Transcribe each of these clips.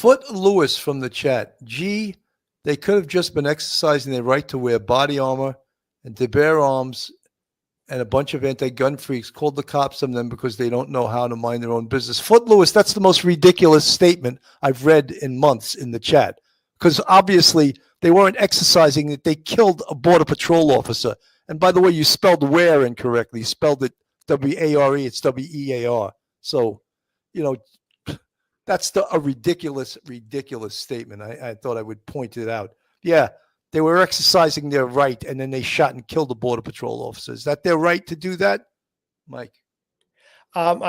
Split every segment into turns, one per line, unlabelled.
Foot Lewis from the chat. Gee, they could have just been exercising their right to wear body armor and to bear arms, and a bunch of anti-gun freaks called the cops on them because they don't know how to mind their own business. Foot Lewis, that's the most ridiculous statement I've read in months in the chat, because obviously they weren't exercising it. They killed a Border Patrol officer. And by the way, you spelled wear incorrectly. You spelled it W-A-R-E. It's W-E-A-R. So, that's a ridiculous statement. I thought I would point it out. Yeah, they were exercising their right, and then they shot and killed the Border Patrol officers. Is that their right to do that, Mike?
I have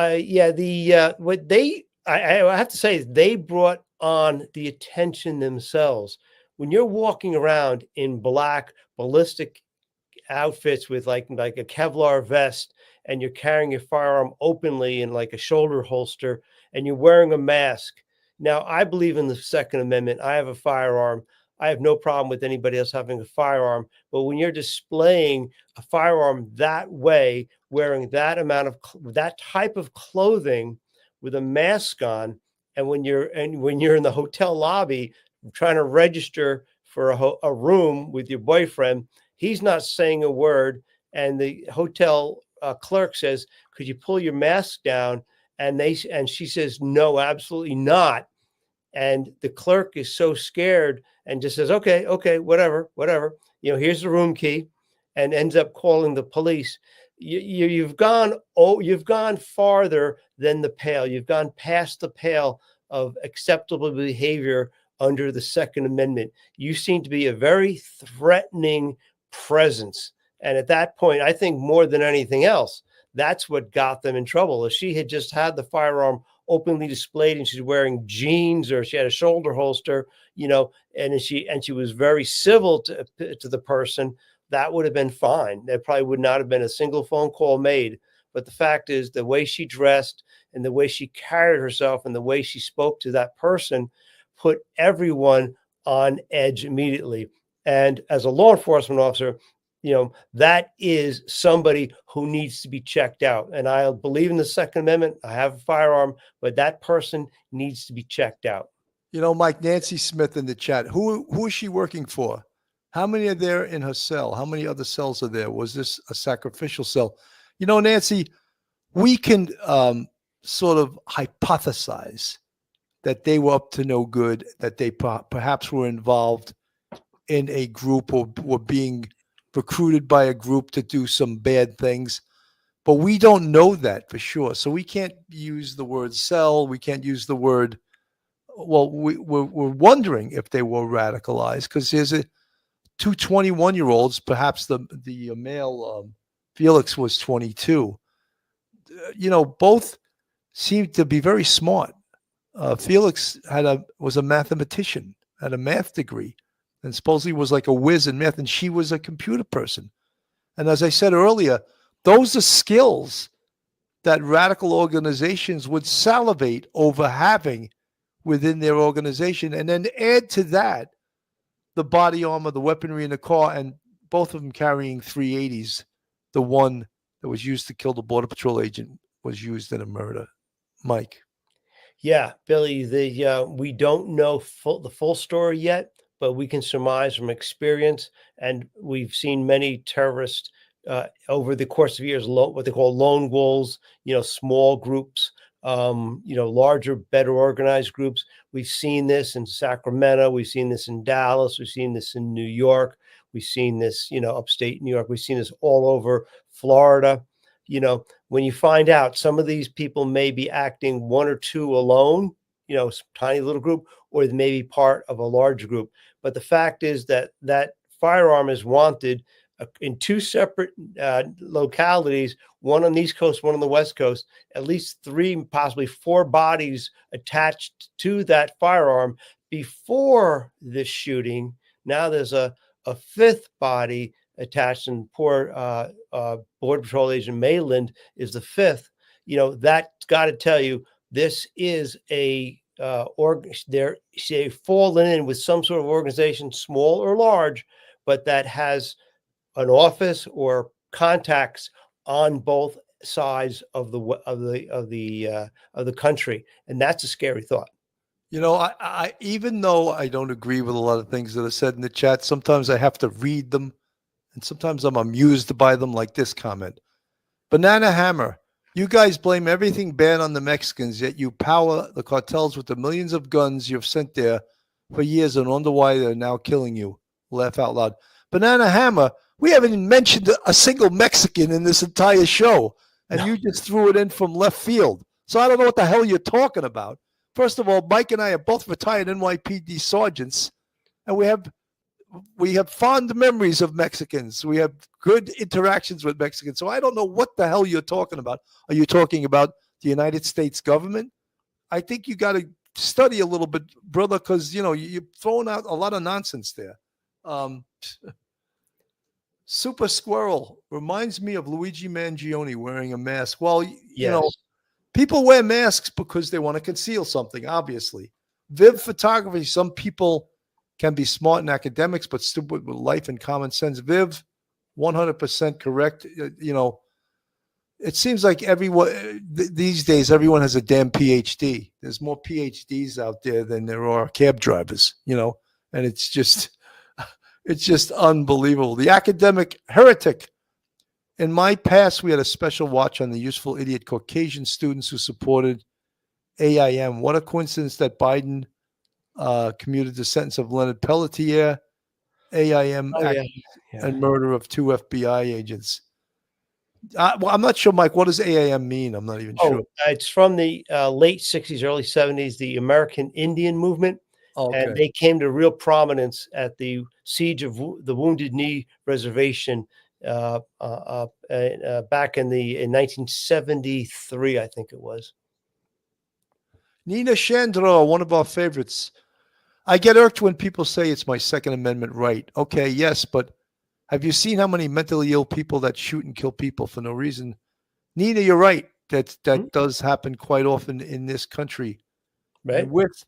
to say, they brought on the attention themselves. When you're walking around in black ballistic outfits with like a Kevlar vest, and you're carrying your firearm openly in like a shoulder holster, and you're wearing a mask. Now, I believe in the Second Amendment. I have a firearm. I have no problem with anybody else having a firearm. But when you're displaying a firearm that way, wearing that type of clothing with a mask on, and when you're in the hotel lobby trying to register for a room with your boyfriend, he's not saying a word, and the hotel clerk says, "Could you pull your mask down?" And she says, "No, absolutely not." And the clerk is so scared and just says, okay, whatever. Here's the room key, and ends up calling the police. You've gone farther than the pale. You've gone past the pale of acceptable behavior under the Second Amendment. You seem to be a very threatening presence. And at that point, I think more than anything else, that's what got them in trouble. If she had just had the firearm openly displayed and she's wearing jeans, or she had a shoulder holster, and she was very civil to the person, that would have been fine. There probably would not have been a single phone call made. But the fact is, the way she dressed and the way she carried herself and the way she spoke to that person put everyone on edge immediately. And as a law enforcement officer, that is somebody who needs to be checked out. And I believe in the Second Amendment. I have a firearm, but that person needs to be checked out.
Mike, Nancy Smith in the chat. Who is she working for? How many are there in her cell? How many other cells are there? Was this a sacrificial cell? Nancy, we can sort of hypothesize that they were up to no good, that they perhaps were involved in a group or were being recruited by a group to do some bad things, but we don't know that for sure. So we can't use the word cell. We can't use the word. Well, we're wondering if they were radicalized, because there's two 21-year-olds. Perhaps the male Felix was 22. Both seemed to be very smart. Felix was a mathematician, had a math degree, and supposedly was like a whiz in math, and she was a computer person. And as I said earlier, those are skills that radical organizations would salivate over having within their organization. And then add to that the body armor, the weaponry in the car, and both of them carrying 380s. The one that was used to kill the Border Patrol agent was used in a murder. Mike.
Yeah, Billy, we don't know the full story yet, but we can surmise from experience. And we've seen many terrorists over the course of years, what they call lone wolves, small groups, larger, better organized groups. We've seen this in Sacramento. We've seen this in Dallas. We've seen this in New York. We've seen this, upstate New York. We've seen this all over Florida. When you find out some of these people may be acting one or two alone, tiny little group, or they may be part of a large group. But the fact is that firearm is wanted in two separate localities, one on the East Coast, one on the West Coast, at least 3, possibly 4 bodies attached to that firearm before this shooting. Now there's a 5th body attached, and poor Border Patrol agent Mayland is the 5th. That's got to tell you, this is they're fallen in with some sort of organization, small or large, but that has an office or contacts on both sides of the country, and that's a scary thought.
You know, I even though I don't agree with a lot of things that are said in the chat, sometimes I have to read them, and sometimes I'm amused by them, like this comment. Banana Hammer, you guys blame everything bad on the Mexicans, yet you power the cartels with the millions of guns you've sent there for years and wonder why they're now killing you. Laugh out loud. Banana Hammer, we haven't even mentioned a single Mexican in this entire show, and you just threw it in from left field. So I don't know what the hell you're talking about. First of all, Mike and I are both retired NYPD sergeants, and we have fond memories of Mexicans. We have good interactions with Mexicans. So I don't know what the hell you're talking about. Are you talking about the United States government? I think you got to study a little bit, brother, because you're throwing out a lot of nonsense there. Super Squirrel reminds me of Luigi Mangione wearing a mask. Well, people wear masks because they want to conceal something, obviously. Viv photography, some people can be smart in academics, but stupid with life and common sense. Viv, 100% correct. It seems like everyone these days, everyone has a damn PhD. There's more PhDs out there than there are cab drivers, and it's just unbelievable. The academic heretic. In my past, we had a special watch on the useful idiot Caucasian students who supported AIM. What a coincidence that Biden commuted the sentence of Leonard Pelletier, AIM and murder of 2 FBI agents. Well, I'm not sure, Mike. What does AIM mean? I'm not even sure.
It's from the late 60s, early 70s, the American Indian movement. Okay. And they came to real prominence at the siege of the Wounded Knee Reservation back in 1973, I think it was.
Nina Chandra, one of our favorites. I get irked when people say it's my Second Amendment right. Okay, yes, but have you seen how many mentally ill people that shoot and kill people for no reason? Nina, you're right. That does happen quite often in this country. Right. And with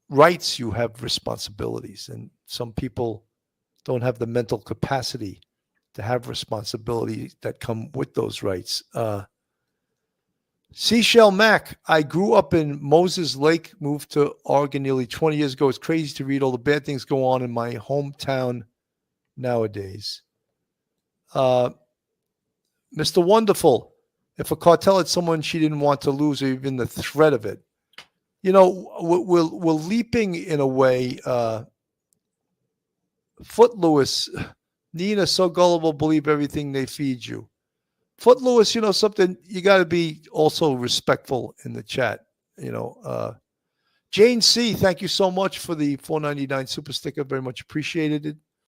rights, you have responsibilities, and some people don't have the mental capacity to have responsibilities that come with those rights. Seashell Mac, I grew up in Moses Lake, moved to Oregon nearly 20 years ago. It's crazy to read all the bad things go on in my hometown nowadays. Mr. Wonderful, if a cartel had someone she didn't want to lose or even the threat of it, we're leaping in a way. Footloose, Nina, so gullible, believe everything they feed you. Footloose, something, you got to be also respectful in the chat. Jane C., thank you so much for the $4.99 super sticker. Very much appreciated it.